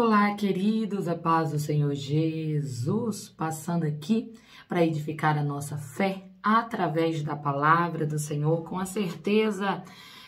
Olá, queridos, a paz do Senhor Jesus, passando aqui para edificar a nossa fé através da palavra do Senhor, com a certeza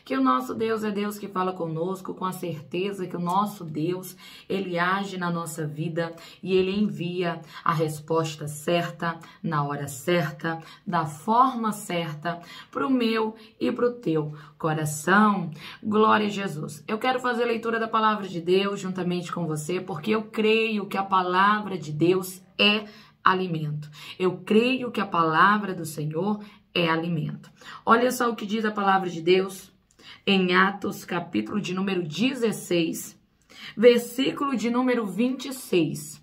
que o nosso Deus é Deus que fala conosco, com a certeza que o nosso Deus, Ele age na nossa vida e Ele envia a resposta certa, na hora certa, da forma certa, para o meu e para o teu coração. Glória a Jesus. Eu quero fazer a leitura da palavra de Deus juntamente com você, porque eu creio que a palavra de Deus é alimento. Eu creio que a palavra do Senhor é alimento. Olha só o que diz a palavra de Deus em Atos, capítulo de número 16, versículo de número 26.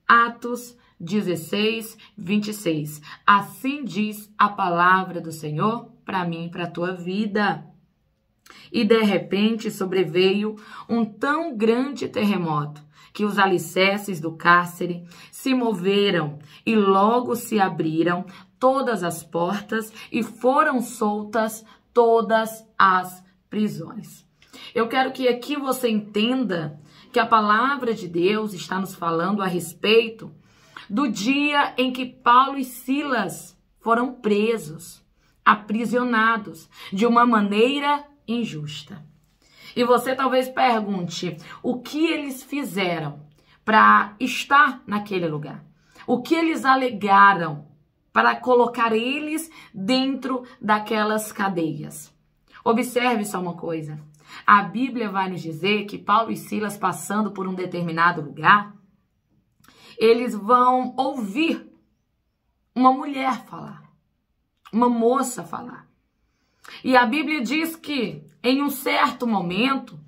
Atos 16, 26. Assim diz a palavra do Senhor para mim e para a tua vida. E de repente sobreveio um tão grande terremoto que os alicerces do cárcere se moveram e logo se abriram todas as portas e foram soltas todas as prisões. Eu quero que aqui você entenda que a palavra de Deus está nos falando a respeito do dia em que Paulo e Silas foram presos, aprisionados de uma maneira injusta. E você talvez pergunte, o que eles fizeram para estar naquele lugar? O que eles alegaram para colocar eles dentro daquelas cadeias? Observe só uma coisa. A Bíblia vai nos dizer que Paulo e Silas, passando por um determinado lugar, eles vão ouvir uma mulher falar, uma moça falar. E a Bíblia diz que, em um certo momento,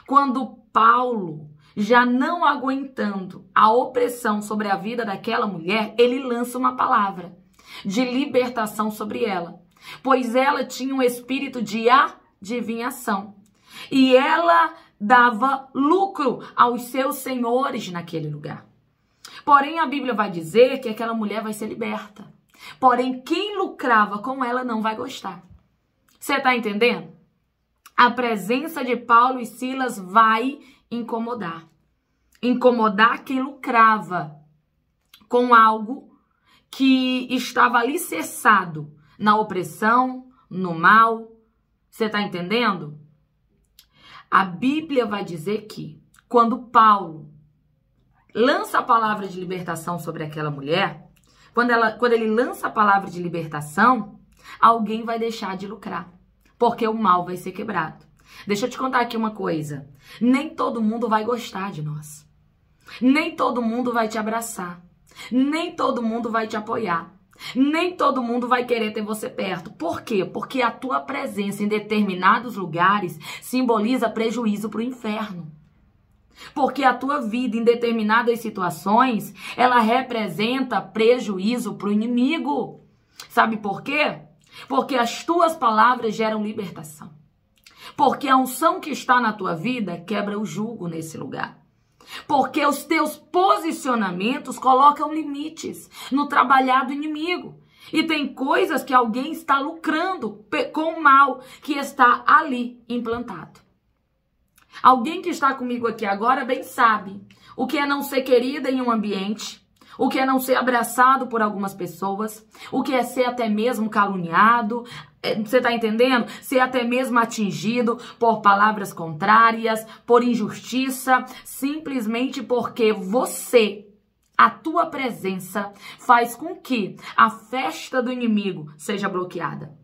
quando Paulo, já não aguentando a opressão sobre a vida daquela mulher, ele lança uma palavra de libertação sobre ela, pois ela tinha um espírito de adivinhação e ela dava lucro aos seus senhores naquele lugar. Porém, a Bíblia vai dizer que aquela mulher vai ser liberta. Porém, quem lucrava com ela não vai gostar. Você está entendendo? A presença de Paulo e Silas vai incomodar. Incomodar quem lucrava com algo que estava alicerçado na opressão, no mal. Você está entendendo? A Bíblia vai dizer que quando Paulo lança a palavra de libertação sobre aquela mulher, quando ele lança a palavra de libertação, alguém vai deixar de lucrar, porque o mal vai ser quebrado. Deixa eu te contar aqui uma coisa. Nem todo mundo vai gostar de nós. Nem todo mundo vai te abraçar. Nem todo mundo vai te apoiar. Nem todo mundo vai querer ter você perto. Por quê? Porque a tua presença em determinados lugares simboliza prejuízo para o inferno. Porque a tua vida em determinadas situações, ela representa prejuízo para o inimigo. Sabe por quê? Porque as tuas palavras geram libertação. Porque a unção que está na tua vida quebra o jugo nesse lugar. Porque os teus posicionamentos colocam limites no trabalhar do inimigo. E tem coisas que alguém está lucrando com o mal que está ali implantado. Alguém que está comigo aqui agora bem sabe o que é não ser querida em um ambiente, o que é não ser abraçado por algumas pessoas, o que é ser até mesmo caluniado, você está entendendo? Ser até mesmo atingido por palavras contrárias, por injustiça, simplesmente porque a tua presença faz com que a festa do inimigo seja bloqueada.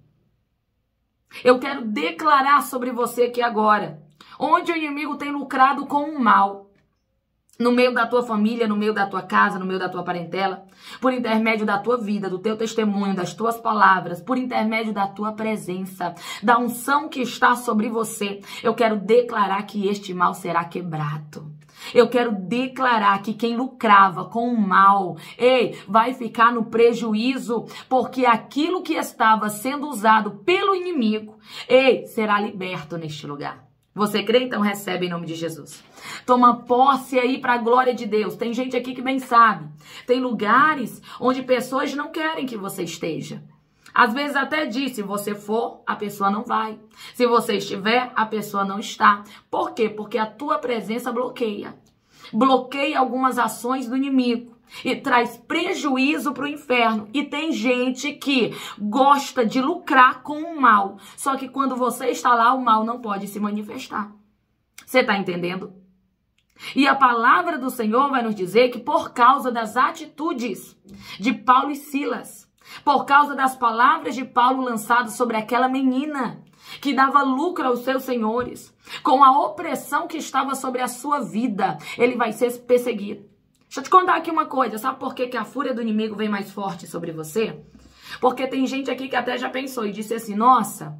Eu quero declarar sobre você aqui agora, onde o inimigo tem lucrado com o mal, no meio da tua família, no meio da tua casa, no meio da tua parentela, por intermédio da tua vida, do teu testemunho, das tuas palavras, por intermédio da tua presença, da unção que está sobre você, eu quero declarar que este mal será quebrado. Eu quero declarar que quem lucrava com o mal, vai ficar no prejuízo, porque aquilo que estava sendo usado pelo inimigo, será liberto neste lugar. Você crê? Então recebe em nome de Jesus. Toma posse aí para a glória de Deus. Tem gente aqui que bem sabe. Tem lugares onde pessoas não querem que você esteja. Às vezes até diz, se você for, a pessoa não vai. Se você estiver, a pessoa não está. Por quê? Porque a tua presença bloqueia. bloqueia algumas ações do inimigo e traz prejuízo para o inferno. E tem gente que gosta de lucrar com o mal. Só que quando você está lá, o mal não pode se manifestar. Você está entendendo? E a palavra do Senhor vai nos dizer que por causa das atitudes de Paulo e Silas, por causa das palavras de Paulo lançadas sobre aquela menina que dava lucro aos seus senhores, com a opressão que estava sobre a sua vida, ele vai ser perseguido. Deixa eu te contar aqui uma coisa, sabe por que a fúria do inimigo vem mais forte sobre você? Porque tem gente aqui que até já pensou e disse assim, nossa,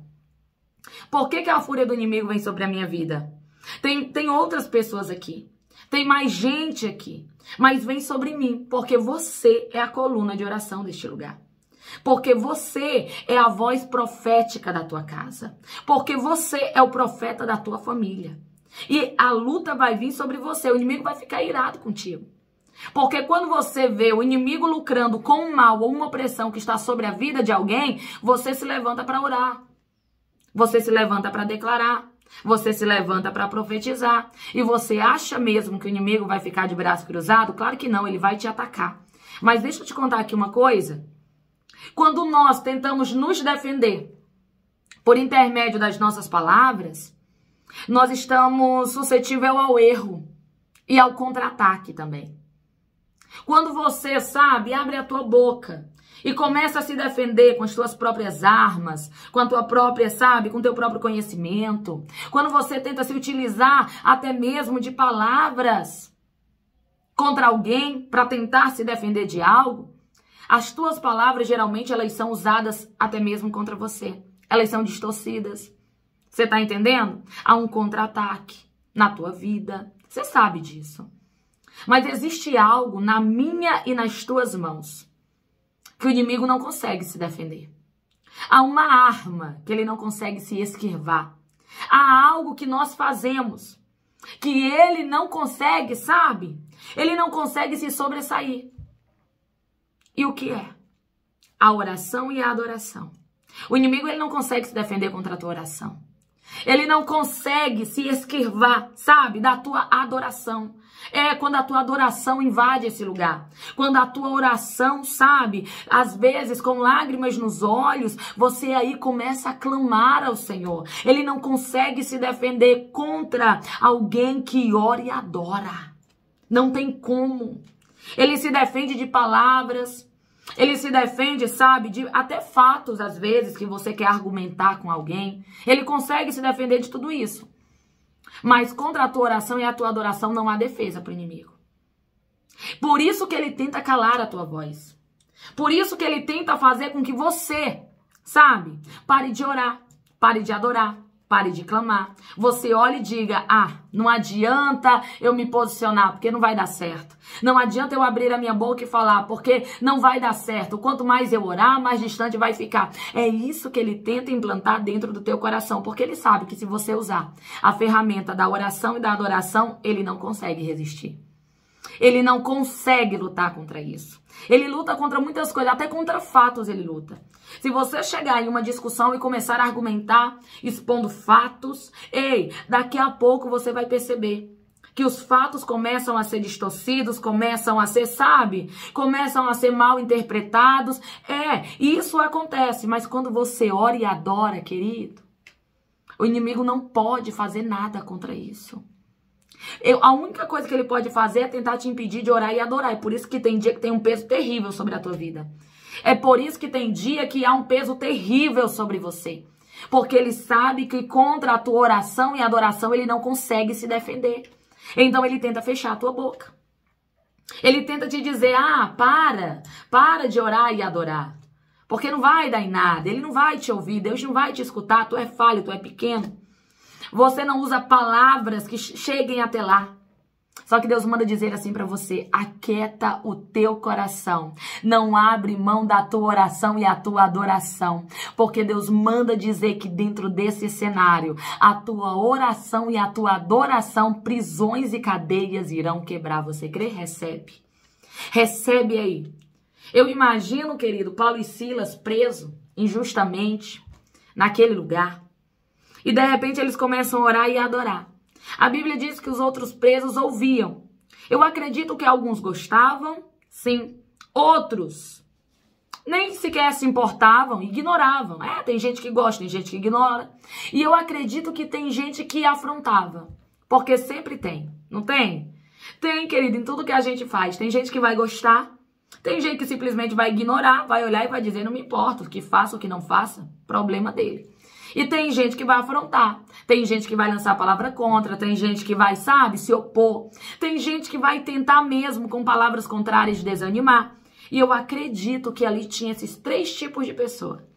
por que a fúria do inimigo vem sobre a minha vida? Tem outras pessoas aqui, tem mais gente aqui, mas vem sobre mim, porque você é a coluna de oração deste lugar. Porque você é a voz profética da tua casa. Porque você é o profeta da tua família. E a luta vai vir sobre você, o inimigo vai ficar irado contigo. Porque quando você vê o inimigo lucrando com um mal ou uma opressão que está sobre a vida de alguém, você se levanta para orar. Você se levanta para declarar. Você se levanta para profetizar. E você acha mesmo que o inimigo vai ficar de braço cruzado? Claro que não, ele vai te atacar. Mas deixa eu te contar aqui uma coisa. Quando nós tentamos nos defender por intermédio das nossas palavras, nós estamos suscetíveis ao erro e ao contra-ataque também. Quando você, sabe, abre a tua boca e começa a se defender com as tuas próprias armas, com a tua própria, sabe, com o teu próprio conhecimento, quando você tenta se utilizar até mesmo de palavras contra alguém para tentar se defender de algo, as tuas palavras, geralmente, elas são usadas até mesmo contra você. Elas são distorcidas. Você está entendendo? Há um contra-ataque na tua vida. Você sabe disso. Mas existe algo na minha e nas tuas mãos que o inimigo não consegue se defender. Há uma arma que ele não consegue se esquivar. Há algo que nós fazemos que ele não consegue, sabe? Ele não consegue se sobressair. E o que é? A oração e a adoração. O inimigo ele não consegue se defender contra a tua oração. Ele não consegue se esquivar, sabe, da tua adoração. É quando a tua adoração invade esse lugar. Quando a tua oração, sabe, às vezes com lágrimas nos olhos, você aí começa a clamar ao Senhor. Ele não consegue se defender contra alguém que ora e adora. Não tem como. Ele se defende de palavras, ele se defende, sabe, de até fatos, às vezes, que você quer argumentar com alguém. Ele consegue se defender de tudo isso. Mas contra a tua oração e a tua adoração não há defesa para o inimigo. Por isso que ele tenta calar a tua voz. Por isso que ele tenta fazer com que você, sabe, pare de orar, pare de adorar. Pare de clamar. Você olha e diga, não adianta eu me posicionar, porque não vai dar certo. Não adianta eu abrir a minha boca e falar, porque não vai dar certo. Quanto mais eu orar, mais distante vai ficar. É isso que ele tenta implantar dentro do teu coração, porque ele sabe que se você usar a ferramenta da oração e da adoração, ele não consegue resistir. Ele não consegue lutar contra isso. Ele luta contra muitas coisas, até contra fatos ele luta. Se você chegar em uma discussão e começar a argumentar, expondo fatos, daqui a pouco você vai perceber que os fatos começam a ser distorcidos, começam a ser, sabe, começam a ser mal interpretados. Isso acontece, mas quando você ora e adora, querido, o inimigo não pode fazer nada contra isso. A única coisa que ele pode fazer é tentar te impedir de orar e adorar. É por isso que tem dia que tem um peso terrível sobre a tua vida. É por isso que tem dia que há um peso terrível sobre você. Porque ele sabe que contra a tua oração e adoração ele não consegue se defender. Então ele tenta fechar a tua boca. Ele tenta te dizer, para de orar e adorar. Porque não vai dar em nada, ele não vai te ouvir, Deus não vai te escutar, tu é falho, tu é pequeno. Você não usa palavras que cheguem até lá. Só que Deus manda dizer assim para você, aquieta o teu coração. Não abre mão da tua oração e a tua adoração. Porque Deus manda dizer que dentro desse cenário, a tua oração e a tua adoração, prisões e cadeias irão quebrar. Você crê? Recebe. Recebe aí. Eu imagino, querido, Paulo e Silas presos injustamente naquele lugar. E de repente eles começam a orar e a adorar. A Bíblia diz que os outros presos ouviam. Eu acredito que alguns gostavam, sim. Outros nem sequer se importavam, ignoravam. Tem gente que gosta, tem gente que ignora. E eu acredito que tem gente que afrontava. Porque sempre tem, não tem? Tem, querido, em tudo que a gente faz. Tem gente que vai gostar, tem gente que simplesmente vai ignorar, vai olhar e vai dizer, não me importa, o que faça, o que não faça, problema dele. E tem gente que vai afrontar, tem gente que vai lançar a palavra contra, tem gente que vai, sabe, se opor. Tem gente que vai tentar mesmo, com palavras contrárias, desanimar. E eu acredito que ali tinha esses 3 tipos de pessoa.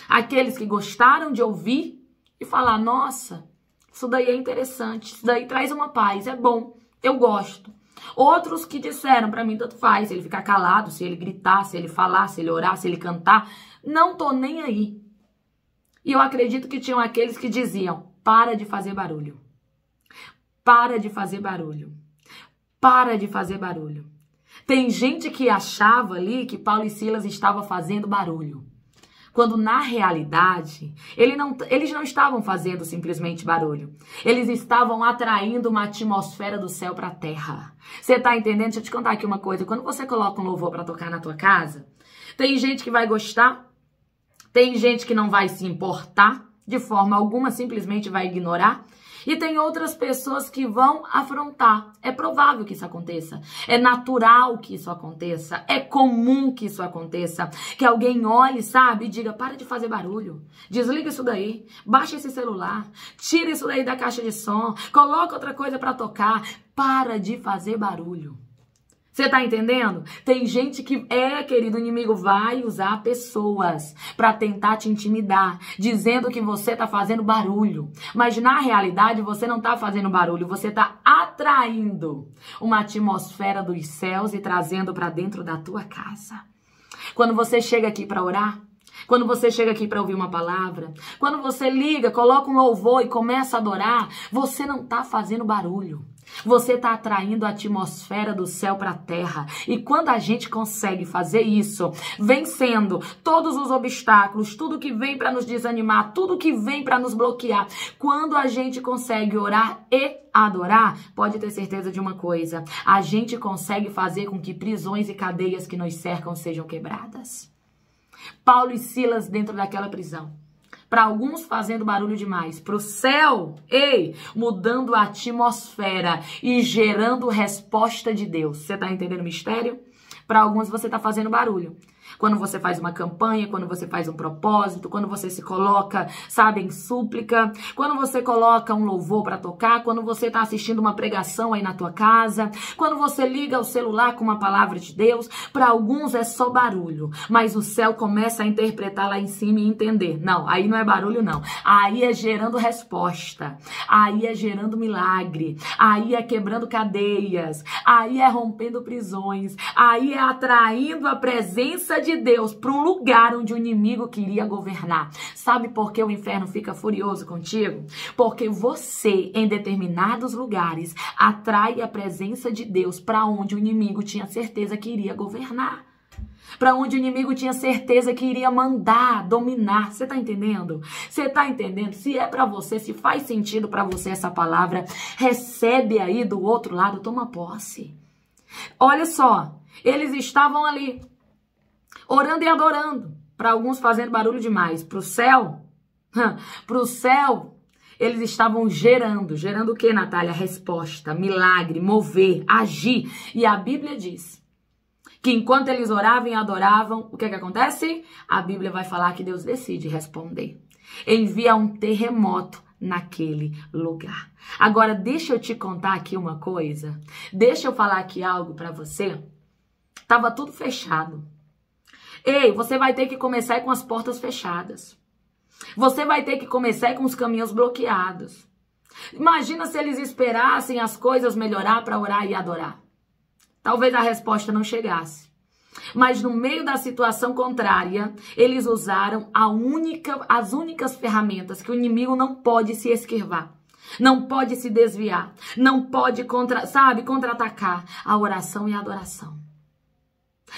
Aqueles que gostaram de ouvir e falar, nossa, isso daí é interessante, isso daí traz uma paz, é bom, eu gosto. Outros que disseram, pra mim tanto faz, se ele ficar calado, se ele gritar, se ele falar, se ele orar, se ele cantar, não tô nem aí. E eu acredito que tinham aqueles que diziam, para de fazer barulho, para de fazer barulho, para de fazer barulho. Tem gente que achava ali que Paulo e Silas estavam fazendo barulho. Quando na realidade, eles não estavam fazendo simplesmente barulho. Eles estavam atraindo uma atmosfera do céu para a terra. Você tá entendendo? Deixa eu te contar aqui uma coisa. Quando você coloca um louvor para tocar na tua casa, tem gente que vai gostar, tem gente que não vai se importar, de forma alguma, simplesmente vai ignorar. E tem outras pessoas que vão afrontar. É provável que isso aconteça. É natural que isso aconteça. É comum que isso aconteça. Que alguém olhe, sabe, e diga, para de fazer barulho. Desliga isso daí. Baixa esse celular. Tira isso daí da caixa de som. Coloca outra coisa para tocar. Para de fazer barulho. Você tá entendendo? Tem gente que, querido, o inimigo vai usar pessoas para tentar te intimidar, dizendo que você tá fazendo barulho. Mas na realidade você não tá fazendo barulho, você tá atraindo uma atmosfera dos céus e trazendo para dentro da tua casa. Quando você chega aqui para orar, quando você chega aqui para ouvir uma palavra, quando você liga, coloca um louvor e começa a adorar, você não tá fazendo barulho. Você está atraindo a atmosfera do céu para a terra. E quando a gente consegue fazer isso, vencendo todos os obstáculos, tudo que vem para nos desanimar, tudo que vem para nos bloquear, quando a gente consegue orar e adorar, pode ter certeza de uma coisa, a gente consegue fazer com que prisões e cadeias que nos cercam sejam quebradas. Paulo e Silas dentro daquela prisão. Para alguns fazendo barulho demais, para o céu, mudando a atmosfera e gerando resposta de Deus. Você está entendendo o mistério? Para alguns você está fazendo barulho. Quando você faz uma campanha, quando você faz um propósito, quando você se coloca, sabe, em súplica, quando você coloca um louvor para tocar, quando você está assistindo uma pregação aí na tua casa, quando você liga o celular com uma palavra de Deus, para alguns é só barulho, mas o céu começa a interpretar lá em cima e entender. Não, aí não é barulho não, aí é gerando resposta, aí é gerando milagre, aí é quebrando cadeias, aí é rompendo prisões, aí é atraindo a presença de Deus para um lugar onde o inimigo queria governar. Sabe por que o inferno fica furioso contigo? Porque você, em determinados lugares, atrai a presença de Deus para onde o inimigo tinha certeza que iria governar. Para onde o inimigo tinha certeza que iria mandar, dominar. Você tá entendendo? Você tá entendendo? Se é para você, se faz sentido para você essa palavra, recebe aí do outro lado, toma posse. Olha só, eles estavam ali, orando e adorando. Para alguns fazendo barulho demais. Para o céu, eles estavam gerando. Gerando o que, Natália? Resposta, milagre, mover, agir. E a Bíblia diz que enquanto eles oravam e adoravam, o que acontece? A Bíblia vai falar que Deus decide responder. Envia um terremoto naquele lugar. Agora, deixa eu te contar aqui uma coisa. Deixa eu falar aqui algo para você. Tava tudo fechado. Você vai ter que começar com as portas fechadas. Você vai ter que começar com os caminhos bloqueados. Imagina se eles esperassem as coisas melhorar para orar e adorar. Talvez a resposta não chegasse. Mas no meio da situação contrária, eles usaram as únicas ferramentas que o inimigo não pode se esquivar. Não pode se desviar. Não pode contra-atacar a oração e a adoração.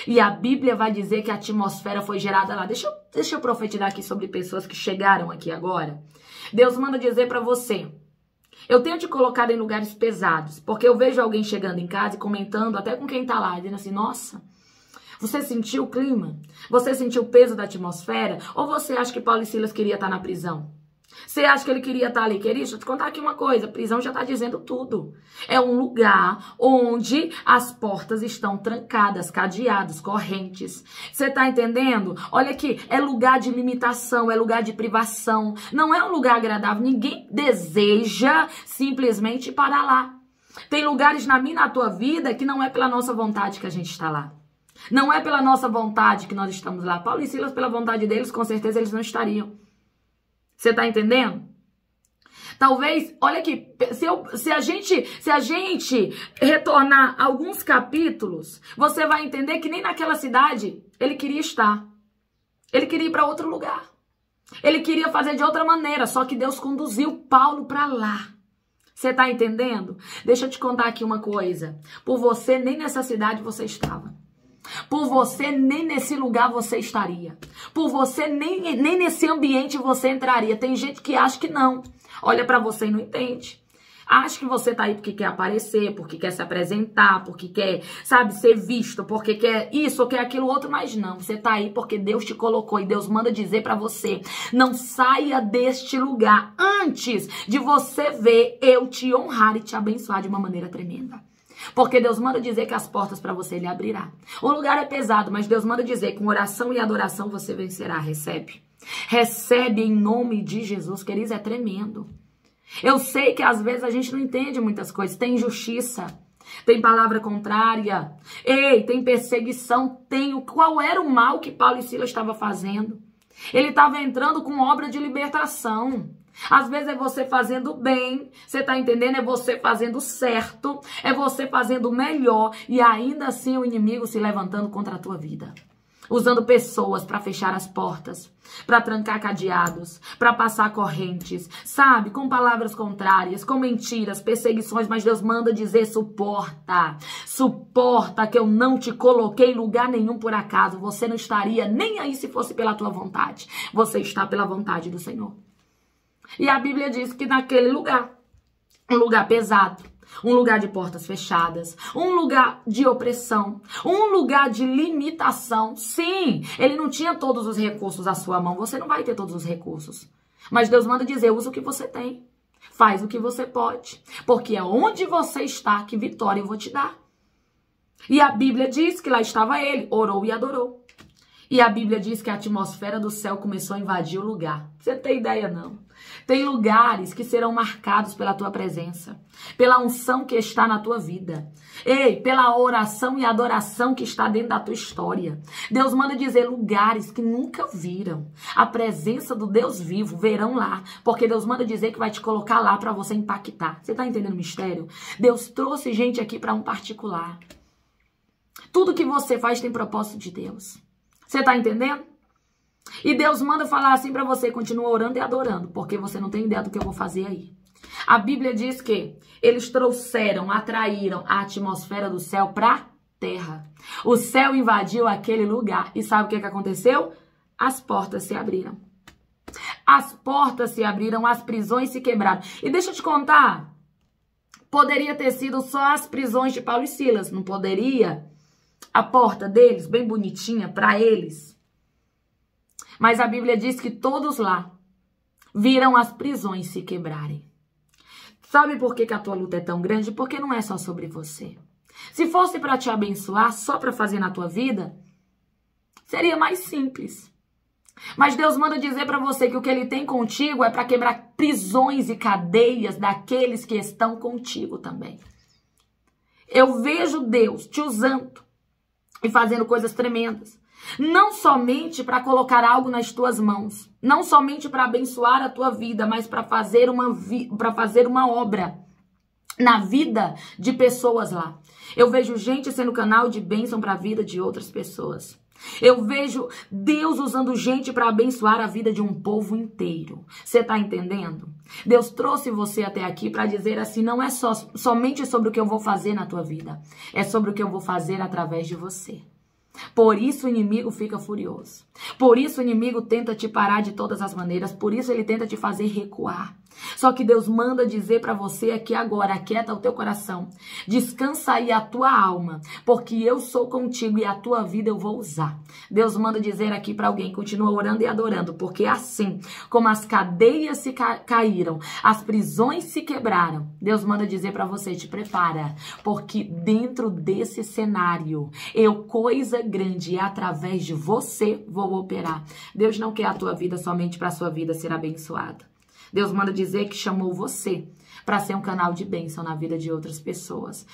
E a Bíblia vai dizer que a atmosfera foi gerada lá. Deixa eu profetizar aqui sobre pessoas que chegaram aqui agora. Deus manda dizer para você. Eu tenho te colocado em lugares pesados, porque eu vejo alguém chegando em casa e comentando, até com quem tá lá, dizendo assim, nossa, você sentiu o clima? Você sentiu o peso da atmosfera? Ou você acha que Paulo e Silas queria estar na prisão? Você acha que ele queria estar ali? Querido, deixa eu te contar aqui uma coisa, a prisão já está dizendo tudo. É um lugar onde as portas estão trancadas, cadeados, correntes. Você está entendendo? Olha aqui, é lugar de limitação, é lugar de privação. Não é um lugar agradável, ninguém deseja simplesmente parar lá. Tem lugares na minha e na tua vida que não é pela nossa vontade que a gente está lá. Não é pela nossa vontade que nós estamos lá. Paulo e Silas, pela vontade deles, com certeza eles não estariam. Você tá entendendo? Talvez, olha aqui, se a gente retornar alguns capítulos, você vai entender que nem naquela cidade ele queria estar. Ele queria ir para outro lugar. Ele queria fazer de outra maneira, só que Deus conduziu Paulo para lá. Você tá entendendo? Deixa eu te contar aqui uma coisa. Por você, nem nessa cidade você estava. Por você, nem nesse lugar você estaria. Por você, nem nesse ambiente você entraria. Tem gente que acha que não. Olha pra você e não entende. Acha que você tá aí porque quer aparecer, porque quer se apresentar, porque quer, sabe, ser visto, porque quer isso ou quer aquilo outro, mas não. Você tá aí porque Deus te colocou e Deus manda dizer pra você, não saia deste lugar antes de você ver eu te honrar e te abençoar de uma maneira tremenda. Porque Deus manda dizer que as portas para você Ele abrirá. O lugar é pesado, mas Deus manda dizer que com oração e adoração você vencerá. Recebe. Recebe em nome de Jesus, queridos, é tremendo. Eu sei que às vezes a gente não entende muitas coisas. Tem injustiça, tem palavra contrária, tem perseguição, qual era o mal que Paulo e Silas estavam fazendo? Ele estava entrando com obra de libertação. Às vezes é você fazendo bem, você tá entendendo? É você fazendo certo, é você fazendo melhor e ainda assim o inimigo se levantando contra a tua vida. Usando pessoas para fechar as portas, para trancar cadeados, para passar correntes, sabe? Com palavras contrárias, com mentiras, perseguições, mas Deus manda dizer, suporta. Suporta que eu não te coloquei em lugar nenhum por acaso. Você não estaria nem aí se fosse pela tua vontade. Você está pela vontade do Senhor. E a Bíblia diz que naquele lugar, um lugar pesado, um lugar de portas fechadas, um lugar de opressão, um lugar de limitação. Sim, ele não tinha todos os recursos à sua mão, você não vai ter todos os recursos. Mas Deus manda dizer, usa o que você tem, faz o que você pode, porque é onde você está que vitória eu vou te dar. E a Bíblia diz que lá estava ele, orou e adorou. E a Bíblia diz que a atmosfera do céu começou a invadir o lugar. Você não tem ideia, não. Tem lugares que serão marcados pela tua presença, pela unção que está na tua vida. Pela oração e adoração que está dentro da tua história. Deus manda dizer lugares que nunca viram. A presença do Deus vivo verão lá, porque Deus manda dizer que vai te colocar lá para você impactar. Você está entendendo o mistério? Deus trouxe gente aqui para um particular. Tudo que você faz tem propósito de Deus. Você tá entendendo? E Deus manda falar assim pra você, continua orando e adorando, porque você não tem ideia do que eu vou fazer aí. A Bíblia diz que eles atraíram a atmosfera do céu pra terra. O céu invadiu aquele lugar. E sabe o que aconteceu? As portas se abriram. As portas se abriram, as prisões se quebraram. E deixa eu te contar, poderia ter sido só as prisões de Paulo e Silas, não poderia? A porta deles, bem bonitinha, para eles. Mas a Bíblia diz que todos lá viram as prisões se quebrarem. Sabe por que a tua luta é tão grande? Porque não é só sobre você. Se fosse para te abençoar, só para fazer na tua vida, seria mais simples. Mas Deus manda dizer para você que o que Ele tem contigo é para quebrar prisões e cadeias daqueles que estão contigo também. Eu vejo Deus te usando e fazendo coisas tremendas. Não somente para colocar algo nas tuas mãos. Não somente para abençoar a tua vida, mas para fazer uma obra na vida de pessoas lá. Eu vejo gente sendo canal de bênção para a vida de outras pessoas. Eu vejo Deus usando gente para abençoar a vida de um povo inteiro. Você está entendendo? Deus trouxe você até aqui para dizer assim, não é somente sobre o que eu vou fazer na tua vida. É sobre o que eu vou fazer através de você. Por isso o inimigo fica furioso. Por isso o inimigo tenta te parar de todas as maneiras. Por isso ele tenta te fazer recuar. Só que Deus manda dizer para você aqui agora, aquieta o teu coração, descansa aí a tua alma, porque eu sou contigo e a tua vida eu vou usar. Deus manda dizer aqui para alguém, continua orando e adorando, porque assim como as cadeias se caíram, as prisões se quebraram, Deus manda dizer para você, te prepara, porque dentro desse cenário, eu, coisa grande, através de você, vou operar. Deus não quer a tua vida somente para a sua vida ser abençoada. Deus manda dizer que chamou você para ser um canal de bênção na vida de outras pessoas.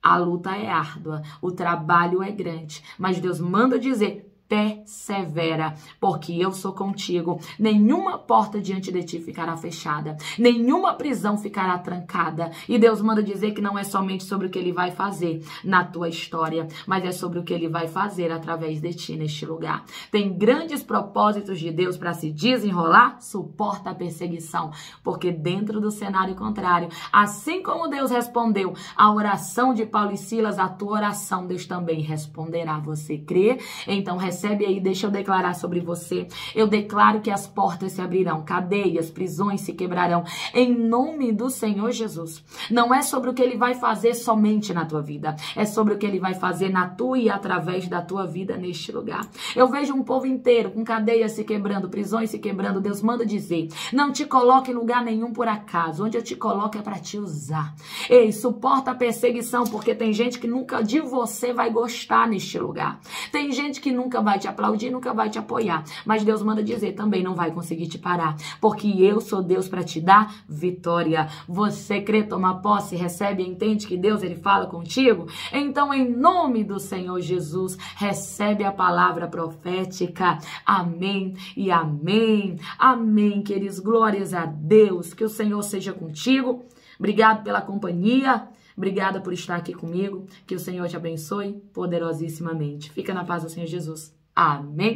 A luta é árdua, o trabalho é grande, mas Deus manda dizer, persevera, porque eu sou contigo. Nenhuma porta diante de ti ficará fechada, nenhuma prisão ficará trancada. E Deus manda dizer que não é somente sobre o que ele vai fazer na tua história, mas é sobre o que ele vai fazer através de ti neste lugar. Tem grandes propósitos de Deus para se desenrolar, suporta a perseguição, porque dentro do cenário contrário, assim como Deus respondeu a oração de Paulo e Silas, a tua oração Deus também responderá. Você crê? Então recebe aí, deixa eu declarar sobre você. Eu declaro que as portas se abrirão, cadeias, prisões se quebrarão, em nome do Senhor Jesus. Não é sobre o que ele vai fazer somente na tua vida, é sobre o que ele vai fazer na tua e através da tua vida neste lugar. Eu vejo um povo inteiro com cadeias se quebrando, prisões se quebrando. Deus manda dizer, não te coloque em lugar nenhum por acaso, onde eu te coloco é para te usar. Ei, suporta a perseguição, porque tem gente que nunca de você vai gostar neste lugar. Tem gente que nunca vai te aplaudir, nunca vai te apoiar. Mas Deus manda dizer, também não vai conseguir te parar. Porque eu sou Deus para te dar vitória. Você crê, toma posse, recebe e entende que Deus, ele fala contigo? Então, em nome do Senhor Jesus, recebe a palavra profética. Amém e amém. Amém, queridos. Glórias a Deus. Que o Senhor seja contigo. Obrigado pela companhia. Obrigada por estar aqui comigo. Que o Senhor te abençoe poderosíssimamente. Fica na paz do Senhor Jesus. Amém.